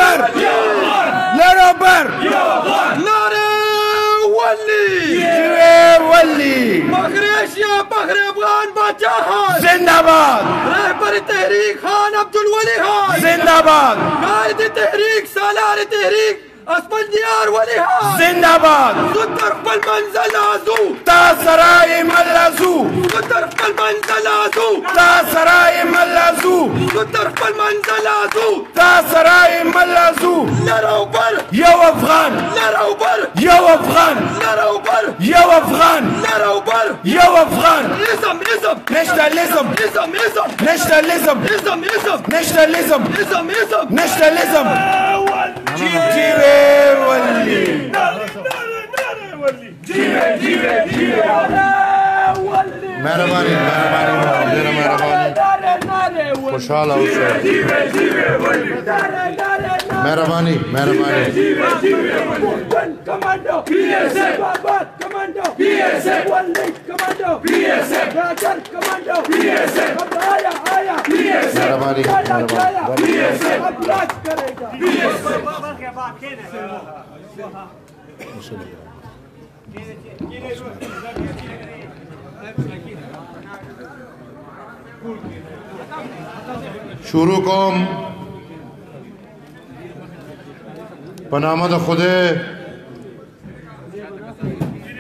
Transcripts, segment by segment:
بر لرا بر نعره ولی ولی فخر اشیا فخر افغان بادشاہ زندہ باد رہبر تحریک خان عبدالولی خان زندہ باد قائد تحریک سالار تحریک اسفندیار ولی خان زندہ باد طرف المنزل آزو تا سرائے ملازو طرف المنزل آزو تا سرائے ملازو طرف المنزل آزو تا سرائے ملازو لرو بر یو افغان لرو بر یو افغان لرو بر یو افغان لرو بر یو افغان اسم نیشنلزم نیشنلزم نیشنلزم نیشنلزم جیوے ولی مهرباني خوشحال اوسئ مهرباني کمانڈو پی ایس ایف کمانڈو پی ایس ایف کمانڈو پی ایس ایف کمانڈو پی ایس ایف آیا پی ایس ایف مهرباني پی ایس ایف اب راج کرے گا پی ایس ایف شروع کوم په نامه د خدای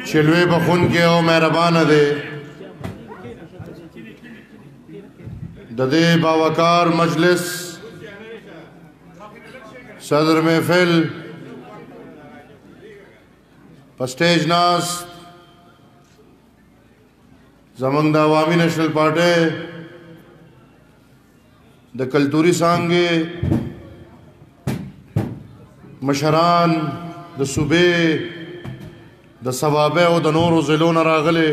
چې لوی بخونکی او مهربانه دی د دې باوقار مجلس صدر محفل په سټیج ناست زمونږ د عوامي نیشنل پارټۍ د کلتوري څانګې مشران د صوبې د صوابه او د نورو ضلعو نه راغلي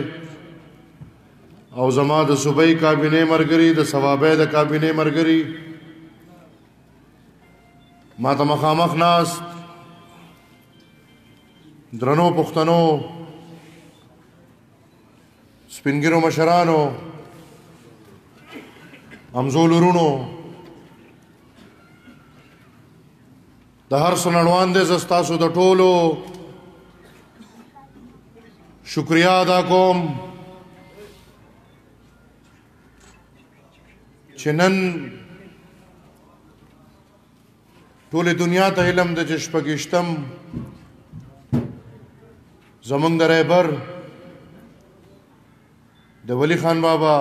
او زما د صوبې کابینې ملګري د صوابه د کابینې ملګري ما ته مخامخ ناست درنو پښتنو سپینګیرو مشرانو همزولورونو د هر څه نړوان دی زه ستاسو د ټولو شکریه ادا کوم چې نن ټولې دنیا ته علم د چې شپږیشتم زمونږ د رهبر د ولی خان بابا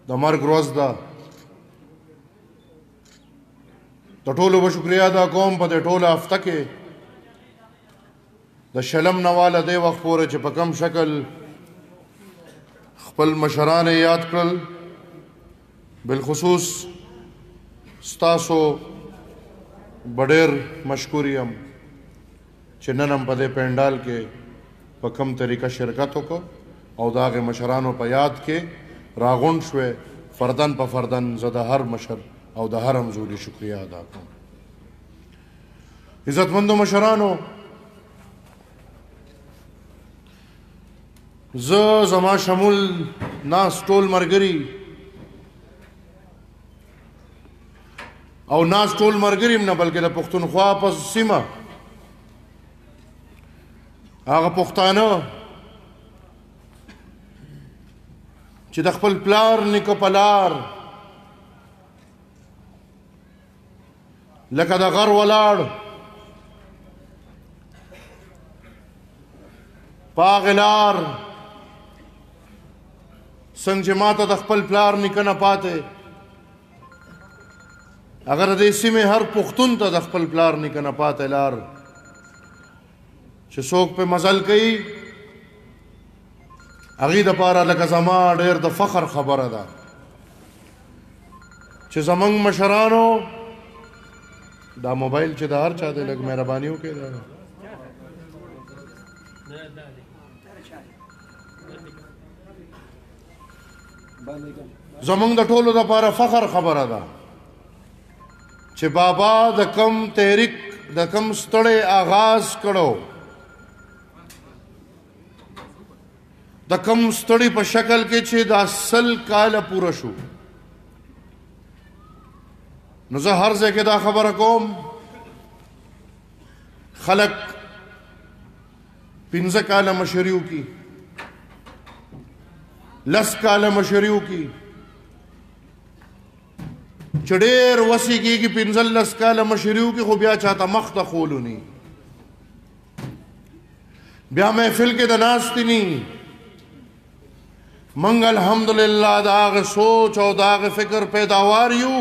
د مرګ ورځ ده د ټولو به شکریه ادا کوم په دې ټوله هفته کې د شلم نه واله دې وخت پورې چې په کم شکل خپل مشران یاد کړل بالخصوص ستاسو بډیر مشکور یم چې نن هم په دې پینډال کې په کم طریقه شرکت وکړو او د هغې مشرانو په یاد کې راغونډ شوې فردن په فردن زه د هر مشر او د هر همزولي شکریه ادا کوم عزتمندو مشرانو زه زما شمول ناس ټول ملګري او ناس ټول ملګري نه بلکې د پښتونخوا په سیمه هغه پښتانه چې د خپل پلار نیکه په لار لکه د غر ولاړ په هغې لار څنګه چې ما ته د خپل پلار نیکه نه پاتې اگر د دې سیمې هر پښتون ته د خپل پلار نیکه نه پاتې لار چې څوک په مزل کوي هغې دپاره لکه زما ډېر د فخر خبره ده چې زمونږ مشرانو دا موبایل چې د هر چا دی لږ مهرباني وکړئ زمونږ د ټولو دپاره فخر خبره ده چې بابا د کم تحریک د کم ستړی آغاز کړو د کم ستړي په شکل کې چې دا 100 کاله پوره شو نو زه هر ځای کې دا خبره کوم خلک 15 کاله مشري وکړي 10 کاله مشري وکړي چې ډېر وسې کېږي 15 کاله مشري وکړي خو بیا چاته مخ ته خولو نی بیا محفل کې د ناستې نی منګ الحمدلله د هغه سوچ او د هغه فکر پیداوار یو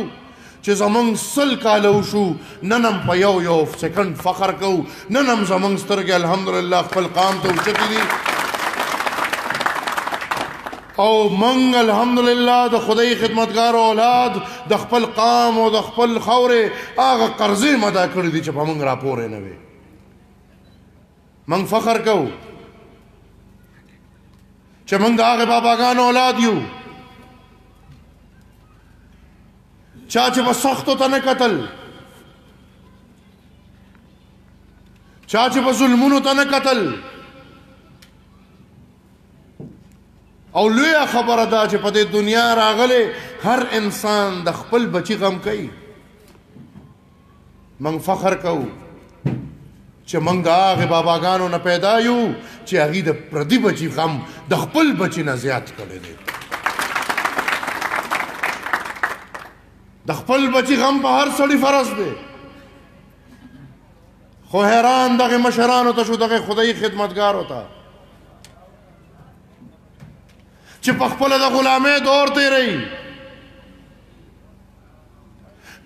چې زمونږ 100 کاله وشو نن هم په یو سیکنډ فخر کوو نن هم زمونږ سترګې الحمدلله خپل قام ته اوچتې دي او منګ الحمدلله د خدای خدمتګار اولاد د خپل قام او د خپل خاورې هغه قرضې مدا کړي دي چې په موږ راپورې نه وي موږ فخر کوو چې موږ د هغې باباګانو اولاد یو چا چې په سختو ته نه کتل چا چې په ظلمونو ته نه کتل او لویه خبره ده چې په دې دنیا راغلی هر انسان د خپل بچي غم کوي موږ فخر کوو چې موږ د هغې باباګانو نه پیدا یو چې هغوی د پردي بچي غم د خپل بچي نه زیات کړی دی د خپل بچي غم په هر سړي فرض دی خو حیران دغه مشرانو ته شو دغه خدای خدمتګارو ته چې په خپله د غلامۍ دور تېروي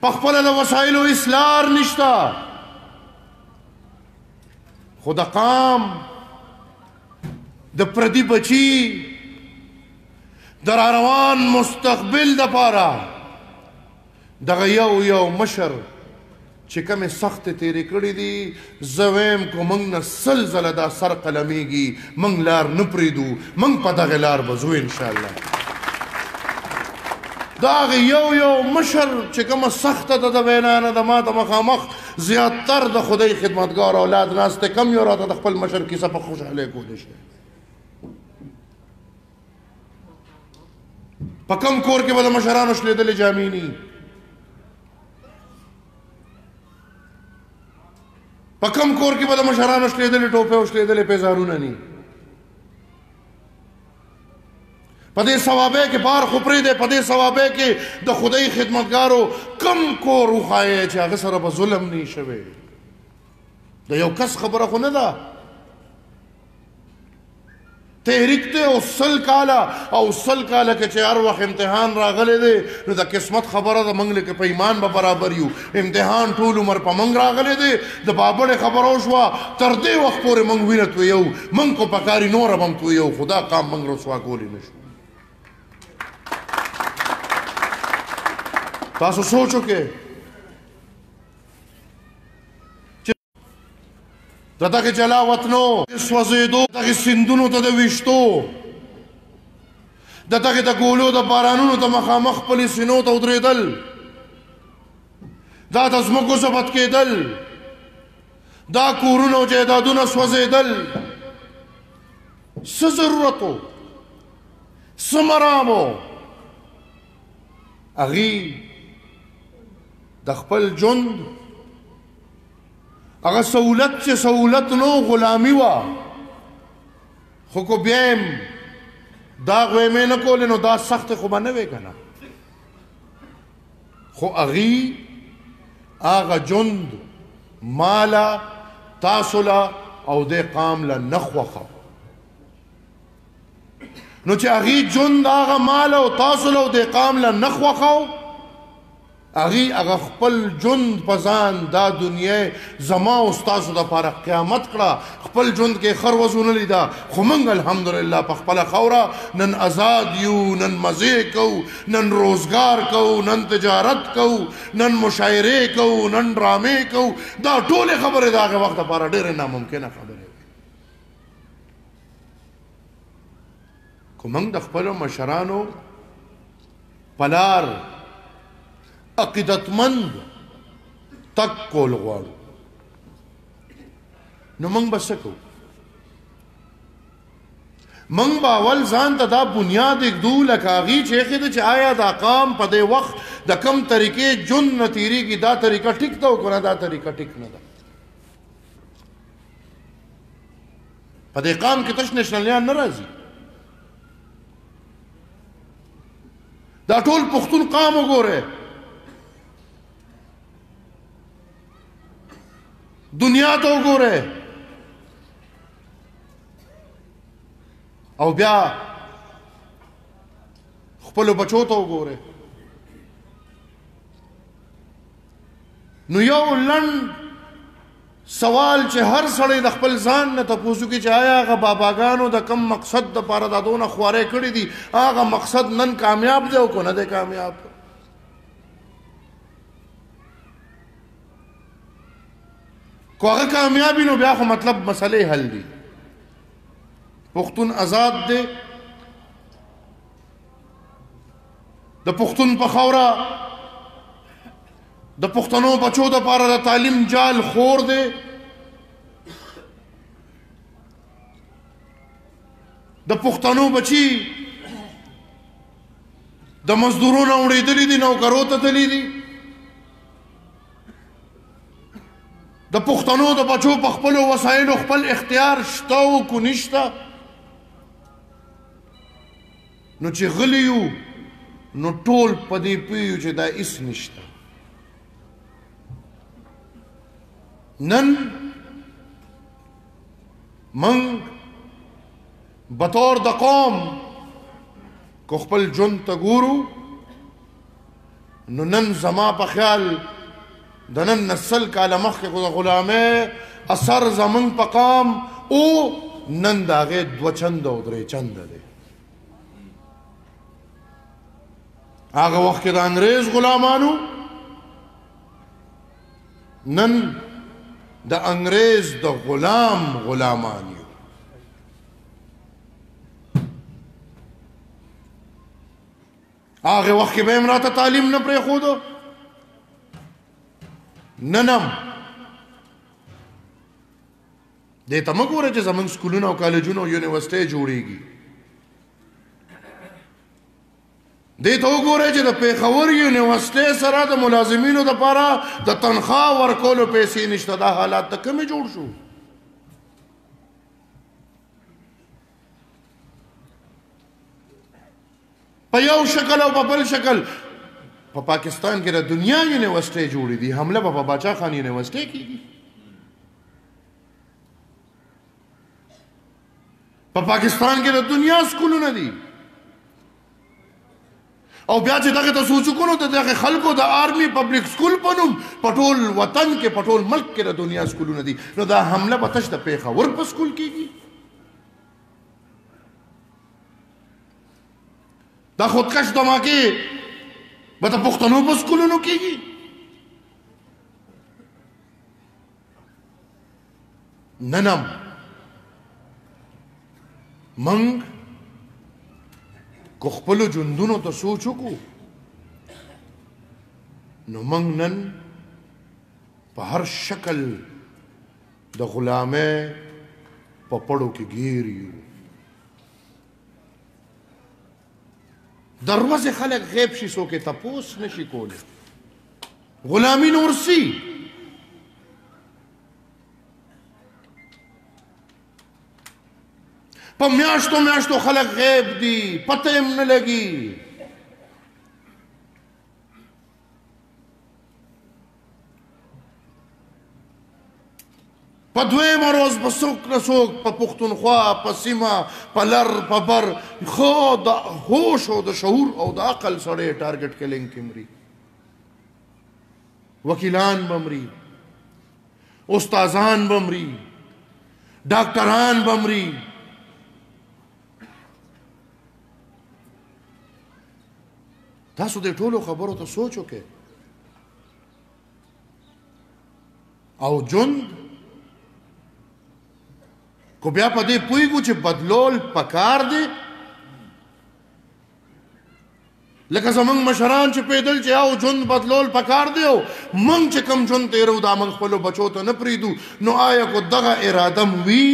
په خپله د وسایلو اصلار نشته خو د قام د پردي بچي د راروان مستقبل دپاره دغه یو مشر چې کومې سختې تېرې کړي دي زه ویم که موږ نه 100 ځله دا سر قلمیږي موږ لار نه پرېږدو موږ په دغې لار به ځو انشاءالله دا هغې یو مشر چې کومه سخته ده د وینا نه د ما ته مخامخ زیاتتر د خدای خدمتګار اولاد ناست دی کم یو راته د خپل مشر کیسه په خوشحالۍ کولی شي په کم کور کې به د مشرانو شلېدلې جامې ني په کم کور کې به د مشرانو شلېدلې ټوپې او شلېدلې پیزارونه ني په دې ثوابۍ کې بار خو پرېږدی په دې ثوابۍ کې د خدای خدمتګارو کم کور وښایې چې هغه سره به ظلم نه شوی د یو کس خبره خو نه ده تحریک ته او 100 کاله کې چې هر وخت امتحان راغلی دی نو د قسمت خبره ده موږ لکه په ایمان به برابر یو امتحان ټول عمر په موږ راغلی دی د بابړې خبره وشوه تر دې وخت پورې موږ وینه تویو موږ خو پکاري نوره به هم تویو خو دا قام موږ رسوا کولی نه شو تاسو سوچ وکړئ د دغې جلا وطنو سوځېدو دغې سیندونو ته د ویشتو د دغې د ګولو د بارانونو ته مخامخ خپلې سینو ته ودرېدل دا د ځمکو ضبط کېدل دا کورونه او جایدادونه سوځېدل څه ضرورت و څه مرام و هغې د خپل ژوند هغه سہولت چې سہولت نو غلامي وه خو کو بیا یم دا غویمې نه کولې نو دا سختې خو به نه وې که نه خو هغې هغه ژوند ماله تاسو له او دې قام له نه خوښه نو چې هغې ژوند هغه ماله او تاسو له او دې قام له نه خوښه هغه خپل ژوند په ځان دا دنیا زما او ستاسو دپاره قیامت کړه خپل ژوند کې خر وزونه لیده خو موږ الحمدلله په خپله خاوره نن آزاد یو نن مزې کوو نن روزګار کوو نن تجارت کوو نن مشاعرې کوو نن ډرامې کوو دا ټولې خبرې د هغې وخت دپاره ډېرې ناممکنه خبرې خو موږ د خپلو مشرانو په لار عقیدتمند تک کول غواړو نو موږ به څه کوو موږ به اول ځان ته دا بنیاد ږدو لکه هغې چې ایښې ده چې آیا دا قام په دې وخت د کم طریقې ژوند نه تېرېږي دا طریقه ټیک ده او که نه دا طریقه ټیک نه ده په دې قام کې تش نیشنلیان نه راځي دا ټول پښتون قام وګورئ دنیا ته وګورئ او بیا خپلو بچو ته وګورئ نو یو لنډ سوال چې هر سړی د خپل ځان نه تپوسو کې چې آیا هغه باباګانو د کم مقصد دپاره دا دونه خوارۍ کړي دي هغه مقصد نن کامیاب دی او که نه دی کامیاب که هغه کامیاب وي نو بیا خو مطلب مسلې حل دي پښتون آزاد دی د پښتون په خاوره د پښتنو بچو دپاره د تعلیم جال خور دی د پښتنو بچي د مزدورو نه اړېدلي دي نوکرو ته تللي دي د پښتنو د بچو په خپلو وسایلو خپل اختیار شته او کو نشته نو چې غلي یو نو ټول په دې پوهیو چې دا هېڅ نشته نن من بطور د قوم کو خپل ژوند ته ګورو نو نن زما په خیال د نن نه سل کاله مخکې خو د غلامۍ اثر زمونږ په قام او نن د هغې دوه چنده او درې چنده دی هغه وخت کې د انګریز غلامانو نن د انګریز د غلام غلامان یو هغه وخت کې به هم راته تعلیم نه پرېښودو نن هم دې ته مه ګوره چې زموږ سکولونه او کالجونه او یونیورسټۍ جوړېږي دې ته وګورئ چې د پېښور یونیورسټۍ سره د ملازمینو دپاره د تنخوا ورکولو پیسې نشته دا حالات د کومې جوړ شو په یو شکل او په بل شکل په پاکستان کې د دنیا یونیورسټۍ جوړې دي حمله به په باچا خان یونیورسټۍ کېږي په پاکستان کې د دنیا سکولونه دي او بیا چې دغه ته سوچ وکړو د دغه خلکو د آرمي پبلک سکول په نوم په ټول وطن کې په ټول ملک کې د دنیا سکولونه دي نو دا حمله به تش د پېښور په سکول کېږي دا خودکش دماکې به د پښتنو په سکولونو کېږي نن هم موږ که خپلو ژوندونو ته سوچ وکړو نو موږ نن په هر شکل د غلامۍ په پړو کې ګیر یو د ورځې خلک غیب شي څوک یې تپوس نشي کولی غلامي نور سي په میاشتو میاشتو خلک غیب دي پته یې نه لګي په دویمه ورځ به څوک نه څوک په پښتونخوا په سیمه په لر په بر خو د هوش او د شعور او د عقل سړی ټارګټ کلینګ کې مري وکیلان به مري استادان به مري ډاکټران به مري تاسو دې ټولو خبرو ته سوچ وکړئ او ژوند کو بیا په دې پوهېږو چې بدلول پکار دی لکه زمونږ مشران چې پیدل چې او ژوند بدلول پکار دی او موږ چې کوم ژوند تېرو دا موږ خپلو بچو ته نه پرېږدو نو آیا کو دغه اراده م وي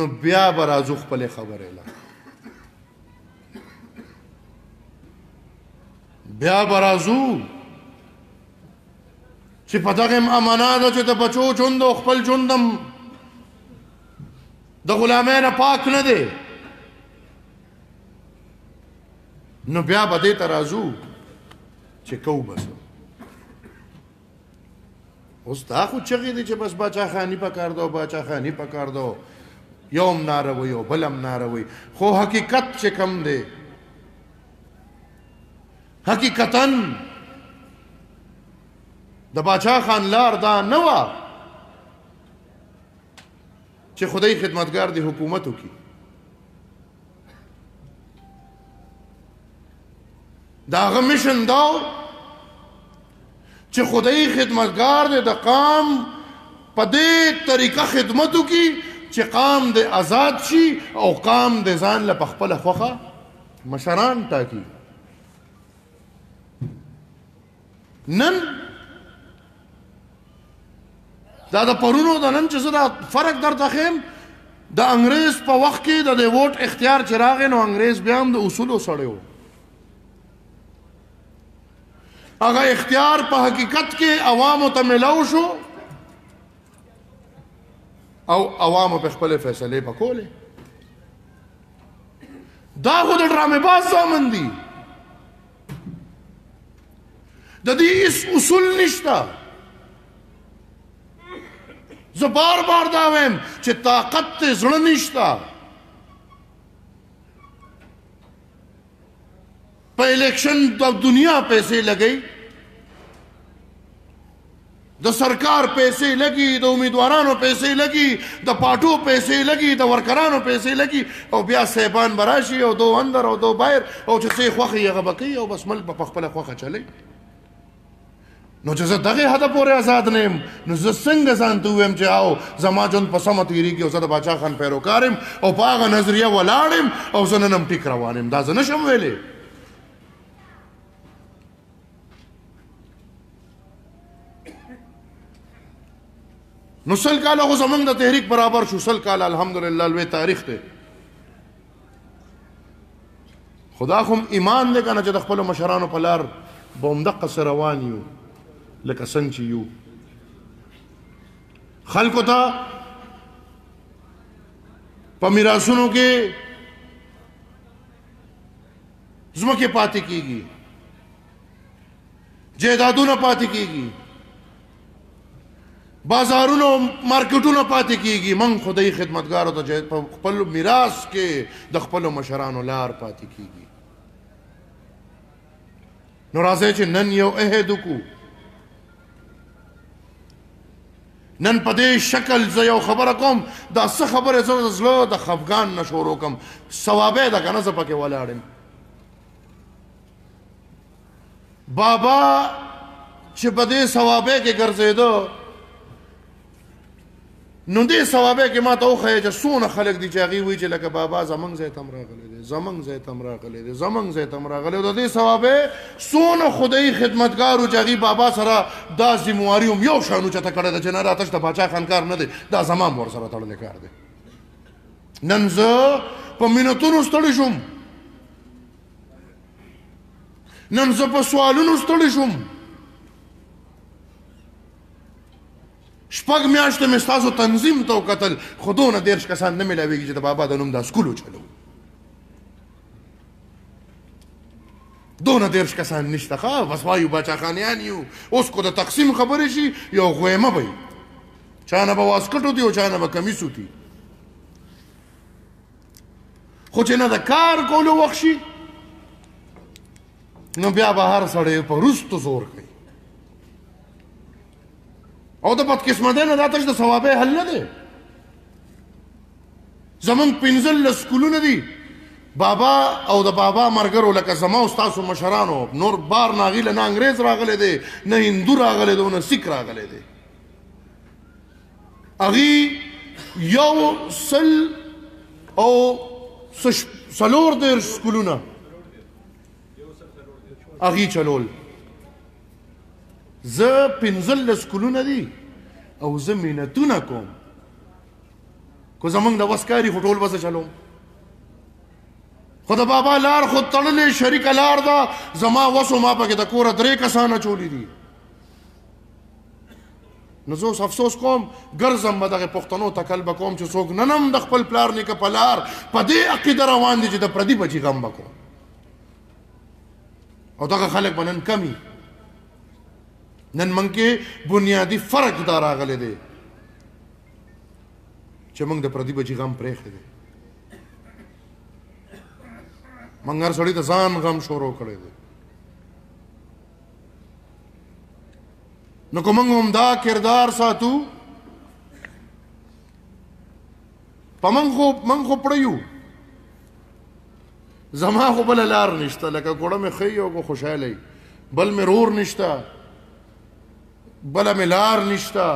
نو بیا به راځو خپلې خبرې له بیا به راځو چې په دغه امانا ده چې د بچو ژوند او خپل ژوند هم د غلامۍ نه پاک نه دی نو بیا به دې ته راځو چې کوو بس اوس دا خو چغې دي چې بس باچا خاني پکار دو باچا خاني پکار دو یوم ناروي او بلم ناروي خو حقیقت چې کم دی حقیقتاً د باچا خان لار دا نه وه چې خدای خدمتګار دی حکومت وکړي د هغه مشن دا چې خدای خدمتګار دی د قام په دې طریقه خدمت وکړي چې قام د آزاد شي او قام د ځان له په خپله خوښه مشران ټاکي نن دا د پرونو د نن چې زه دا فرق درته ښیم د انګریز په وخت کې د دې ووټ اختیار چې راغی نو انګریز بیا هم د اصولو سړی و هغه اختیار په حقیقت کې عوامو ته میلاو شو او عوامو په خپلې فیصلې په کولې دا خو د ډرامې باز زامن دي د دې هیڅ اصول نشته زه بار بار دا وایم چې طاقت ته زړه نشته په الیکشن د دنیا پیسې لګئ د سرکار پیسې لګي د امیدوارانو پیسې لګي د پاټو پیسې لګي د ورکرانو پیسې لګي او بیا صاحبان براشي او دو اندر او دو بهر او چې څه خوښه یې هغه به کوي او بس ملک به په خپله خوښه چلی نو چې زه دغې حده پورې آزاد نه یم نو زه څنګه ځان ته ووایم چې او زما ژوند په سمه تېرېږي او زه د باچا خان پیروکار یم او په هغه نظریه ولاړ یم او زه نن هم ټیک روان یم دا زه نشم ویلی نو سل کاله خو زمونږ د تحریک برابر شو سل کاله الحمدلله لوی تاریخ دی خدا خو ایمان دی که نه چې د خپلو مشرانو په لار به همدقسې روان یو لکه څنګه چې یو خلکو ته په میراثونو کې ځمکې پاتې کېږي جایدادونه پاتې کېږي بازارونو مارکیټونو پاتې کېږي من خدای خدمتګارو ته په خپل میراث کې د خپلو مشرانو لار پاتې کېږي نو راځئ چې نن یو عهد وکړو نن په دې شکل زه یو خبره کوم دا څه خبرې زه د زړه د خفګان نه شروع کوم ثوابې ده که نه زه پکې ولاړ یم بابا چې په دې ثوابې کې ګرځېده نو دې ثوابې کې ما ته وښیه چې څونه خلک دي چې هغې وایي چې لکه بابا زمونږ ځای ته هم راغلی دی زمونږ ځای ته هم راغلی دی زمونږ ځای ته هم راغلی د دې ثوابې څونه خدایي خدمتګار و چې هغې بابا سره دا ذمواري هم یو شان اوچته کړی ده چې نه راته د باچا خان کار نه دی دا زما هم ورسره تړلی کار دی نن زه په منتونو ستړی شوم نن زه په سوالونو ستړی شوم شپږ میاشتې مې ستاسو تنظیم ته وکتل خو دونه 10 کسان نه میلاویږي چې د بابا د نوم دا سکول وچلو دونه 10 کسان نشته ښه بس وایو باچا خانیان یو اوس کو د تقسیم خبرې شي یو غویمه به وي چا نه به واسکټ وتي او چا نه به کمیس وتي خو چې نه د کار کولو وخت شي نو بیا به هر سړی په وروستو زور کوي او د بدقسمتۍ نه دا تش د ثوابۍ حل نه دی زمونږ 15 سکولونه دي بابا او د بابا ملګرو لکه زما او ستاسو مشرانو نور بار نه هغې له نه انګریز راغلی دی نه هندو راغلی دی او نه سیک راغلی دی هغې 100 او 40 سکولونه هغې چلول زه 15 سکولونه دي او زه مینتونه کوم کو زمونږ د وس کاري خو ټول به زه چلوم خو د بابا لار خو تړلې شریکه لار ده زما وسو ما پکې د کوره 3 کسانه چولی دي نو زه اوس افسوس کوم ګرځم به دغه پښتنو ته کل به کوم چې څوک ننم د خپل پلار نیکه په لار په دې عقیده روان دي چې د پردي بچي غم به کوم او دغه خلک به نن کمی نن موږ کې بنیادي فرق دا راغلی دی چې موږ د پردي بچي غم پرېښی دی موږ هر سړي د ځان غم شروع کړی دی نو که موږ همدا کردار ساتو په موږ خو پړه یو زما خو بله لار نشته لکه ګوړه مې ښیي او خوشحاله بل مې رور نشته بله مې لار نشته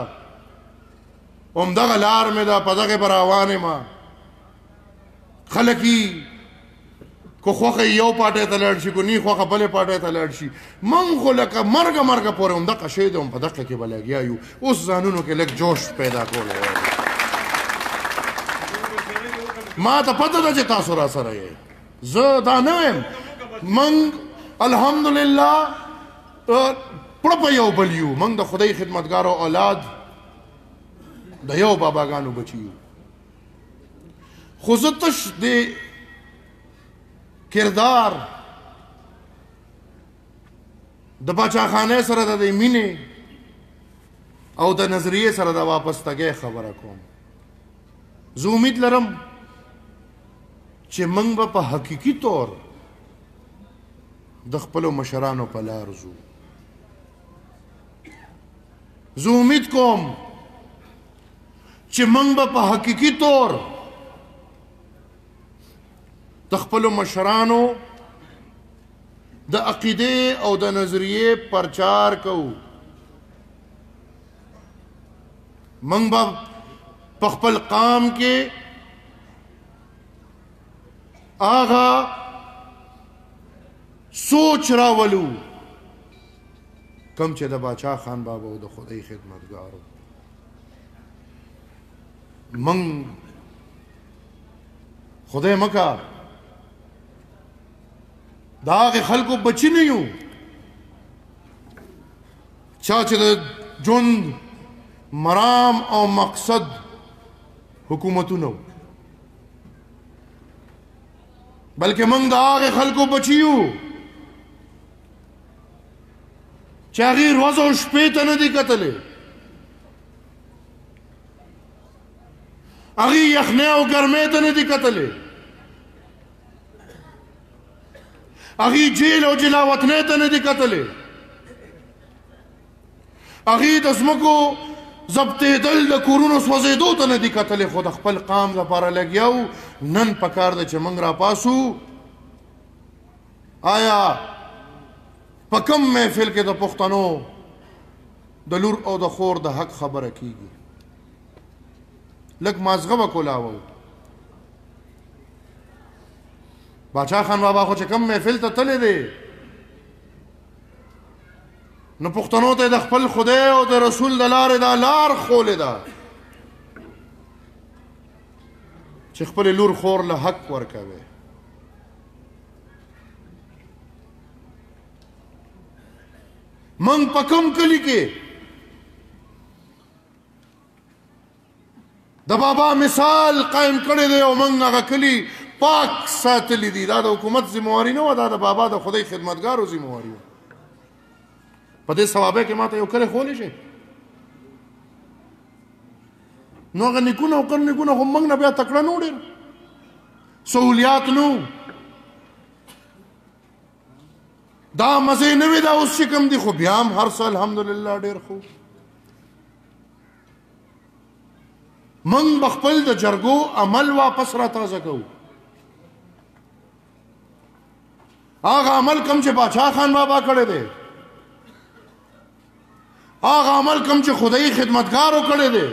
همدغه لار مې ده په دغې به روان یم خلک کو خوخه یو پاټی ته لاړ شي کو نی خوخه بلې پاټی ته لاړ شي من خو لکه مرګه پورې همدغه شی دی هم په دقه کې به لګیا یو اوس ځانونو کې لږ جوش پیدا کولی ما ته پته ده چې تاسو را سره یې زه دا نه ویم من الحمدلله پړه په یو بل یو من د خدای خدمتګارو اولاد د یو باباګانو بچي یو خو زه تش د کردار د باچاخانه سره د مینې او د نظریې سره د واپس تګۍ خبره کوم زه امید لرم چې موږ به په حقیقي طور د خپلو مشرانو په لار ځو زه امید کوم چې موږ به په حقیقي طور د خپلو مشرانو د عقیدې او د نظریې پرچار کوو موږ به په خپل قام کې آغا سوچ راولو کم چې د باچا خان بابا او د خدای خدمتګارو موږ خدای مکه دا هغې خلکو بچي نه یو چا چې د ژوند مرام او مقصد حکومتونه بلکې موږ د هغې خلکو بچي یو چې هغې ورځ او شپې ته نه دي کتلې هغې یخنۍ او ګرمۍ ته نه دي کتلې هغې جیل او جلاوطنۍ ته نه دي کتلې هغې د ځمکو ضبطېدل د کورونو سوځېدو ته نه دي کتلې خو د خپل قام لپاره لګیا وو نن پکار ده چې موږ راپاسو آیا په کوم محفل کې د پښتنو د لور او د خور د حق خبره کیږي لږ مازغه به کولاوو باچا خان بابا خو چې کوم محفل ته تللی دی نو پښتنو ته د خپل خدای او د رسول د لارې دا لار ښولې ده چې خپلې لور خور له حق ورکوي من په کوم کلي کې د بابا مثال قائم کړی دی او موږ هغه کلي پاک ساتلی دي دا د حکومت ذمواري نه وه دا د بابا د خدای خدمتګارو ذمواري وه په دې ثوابه کې ماته یو کلی خولی شي نو هغه نیکونه او قرنیکونه خو موږ نه بیا تکړه نو ډېر سهولیات نو دا مزې نه وي دا اوس چې کوم دي خو بیا هم هر څه الحمدلله ډېر ښه موږ به خپل د جرګو عمل واپس را تازه کوو هغه عمل کوم چې باچا خان بابا کړی دی هغه عمل کوم چې خدای خدمتګارو کړی دی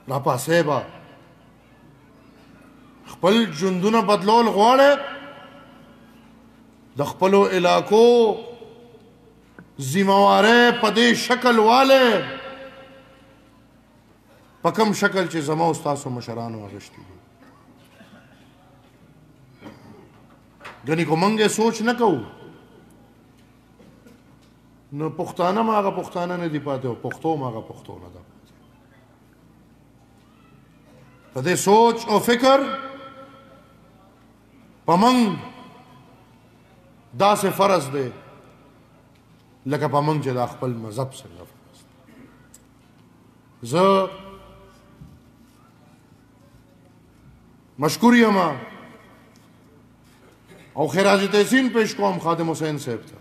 راپاسې به خپل ژوندونه بدلول غواړئ د خپلو علاقو ذموارۍ په دې شکل والی په کوم شکل چې زما او ستاسو مشرانو اغوښتي دي ګنې کو موږ یې سوچ نه کوو نو پښتانه هم هغه پښتانه نه دي پاتې او پښتو هم هغه پښتو نه ده په دې سوچ او فکر په موږ داسې فرض دی لکه په موږ چې دا خپل مذهب څنګه فرض دی زه مشکور یم او خراج تحسین پیش کوم خادم حسین صاحب ته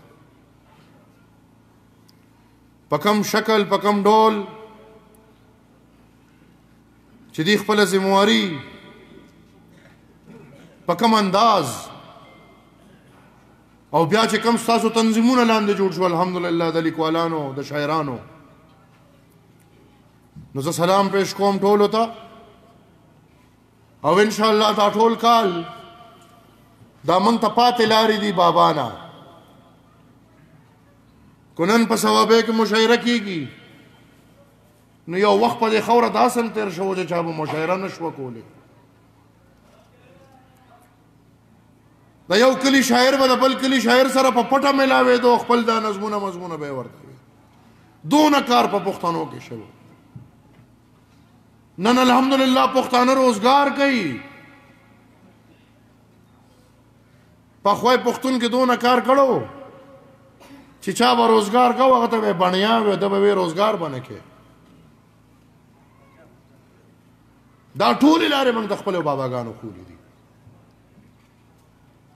په کوم شکل په کوم ډول چې دی خپله ذمواري په کوم انداز او بیا چې کوم ستاسو تنظیمونه لاندې جوړ شو الحمدلله د لیکوالانو د شاعرانو نو زه سلام پیش کوم ټولو ته او انشاءالله دا ټول کال دا موږ ته پاتې لارې دي بابا نه کو نن په ثوابې کې مشاعره کېږي نو یو وخت په دې خوره داسې هم تېر شو چې چا به مشاعره نه شوه کولی د یو کلي شاعر به د بل کلي شاعر سره په پټه میلاوېدو خپل دا نظمونه مضمونه به یې ورته وي دونه کار په پښتنو کې شوی نن الحمدلله پښتانه روزګار کوي پخوی پښتون کې دونه کار کړو چې چا به روزګار کو هغه ته به بڼیا وي ده به روزګار بنه کې دا ټولې لارې موږ د خپلو باباګانو خولې دي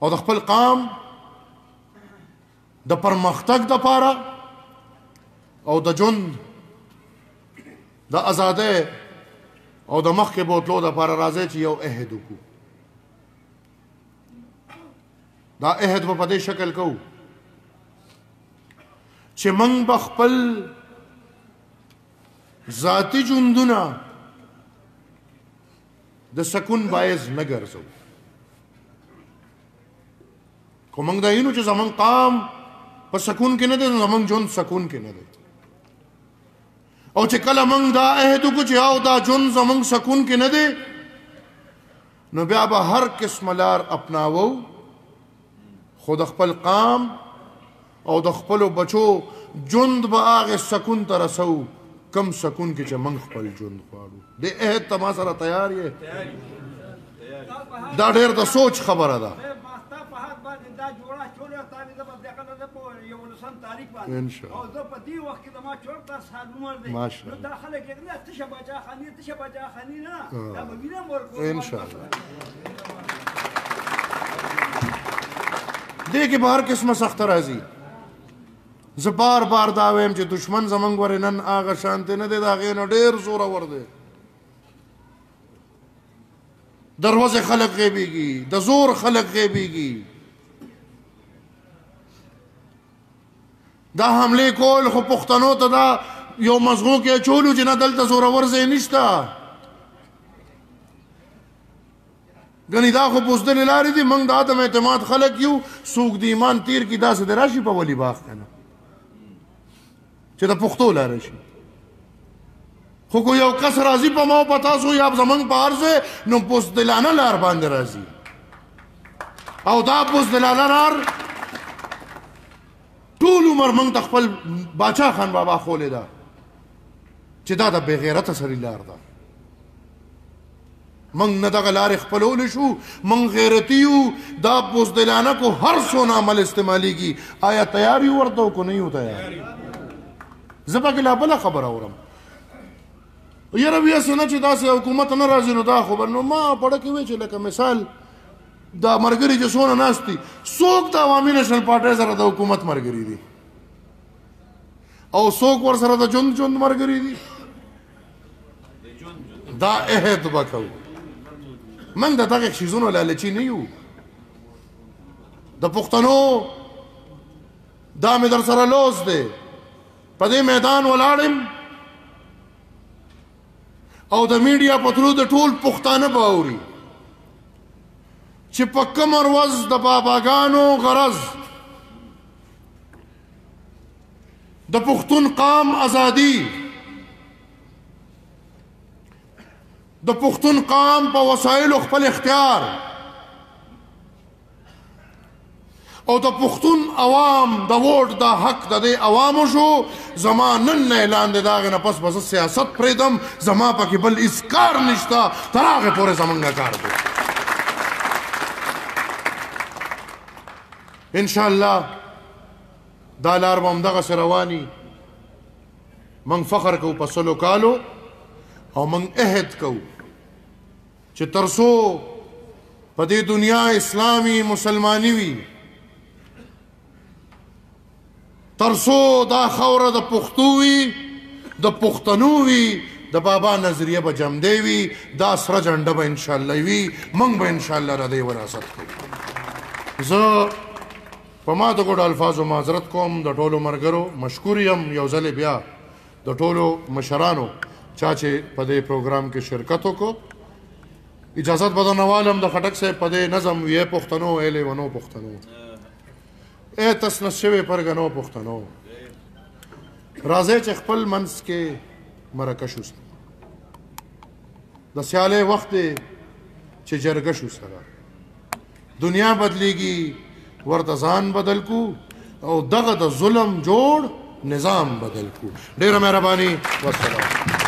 او د خپل قام د پرمختګ دپاره او د ژوند د ازادۍ او د مخکې بوتلو دپاره راځئ چې یو عهد وکړو دا عهد به په دې شکل کوو چې موږ به خپل ذاتي ژوندونه د سکون باعث نه ګرځو کو موږ دا وینو چې زموږ قام په سکون کې نه دی نو زموږ ژوند سکون کې نه دی او چې کله موږ دا عهد وکړو چې او دا ژوند زموږ سکون کې نه دی نو بیا به هر قسمه لار اپناوو خو د خپل قام او د خپلو بچو ژوند به هغې سکون ته رسو کم سکون کې چې موږ خپل ژوند غواړو دې عهد ته ما سره تیار یې دا ډېر د سوچ خبره ده دې کې به هر قسمه سخته راځي زه بار بار دا وایم چې دشمن زموږ ورې نن هغه شانتې نه دی د هغې نه ډېر زورور دی دروازې خلک غیبېږي د زور خلک غیبېږي دا حملې کول خو پښتنو ته دا یو مزغو کې اچولو چې نه دلته زورور ځای نشته ګنې دا خو بزدلې لارې دي موږ د عدم اعتماد خلک یو څوک د ایمان تیر کي داسې د راشي په ولي باغ که نه چې د پښتو لاره شي خو کو یو کس راځي په ما او په تاسو یا زموږ په هر ځای نو بزدلانه لار باندې راځي او دا بزدلانه لار ټول عمر موږ ته خپل باچا خان بابا ښولې ده چې دا د بې غیرته سړي لار ده موږ نه دغه لارې خپلولی شو موږ غیرتي یو دا بزدلانه کو هر څونه عمل استعمالیږي آیا تیار یو ورته او که نه یو تیار زه پکې لا بله خبره اورم یاره بیا څه نه چې داسې حکومت نه راځي نو دا خبر نو ما پړه کې وی چې لکه مثال دا ملګري چې څونه ناست دي څوک د عوامي نیشنل پارټۍ سره د حکومت ملګري دي او څوک ورسره د ژوند ملګري دي دا عهد به کوو موږ د دغه څیزونو لالچي نه یو د پښتنو دا مې در سره لوز دی په دې میدان ولاړم او د میډیا په تلو د ټول پښتانه به اوري چې په کومه ورځ د باباګانو غرض د پښتون قام ازادي د پښتون قام په وسایلو خپل اختیار او د پښتون عوام د ووټ دا حق د دې عوامو شو. زما نن نه اعلان دی د هغې نه پس به زه سیاست پرېږدم. زما پکې بل هېڅ کار نشته. تر هغې پورې زمونږ کار دی. انشاءالله دا لار به همدغسې رواني. موږ فخر کوو په 100 کالو او موږ عهد کوو چې تر څو په دې دنیا اسلامي مسلماني وي، تر څو دا خاوره د پښتو وي، د پښتنو وي، د بابا نظریه به جمدی وي، دا سره جنډه به انشاءالله وي. موږ به انشاءالله د دې وراثت کوو. زه په ما د ګډو الفاظو معذرت کوم. د ټولو ملګرو مشکور یم یو ځلې بیا د ټولو مشرانو چا چې په دې پروګرام کې شرکت وکړو. اجازت به درنه والم د خټک صاحب په دې نظم وی پښتنو ای لیونو پښتنو ای تسنس شوی پرګنو پښتنو. راځئ چې خپل منځ کې مرکه شو سره د سیالۍ وخت دی چې جرګه شو سره. دنیا بدلیږي ورته ځان بدل کو او دغه د ظلم جوړ نظام بدل کو. ډېره مهرباني. والسلام.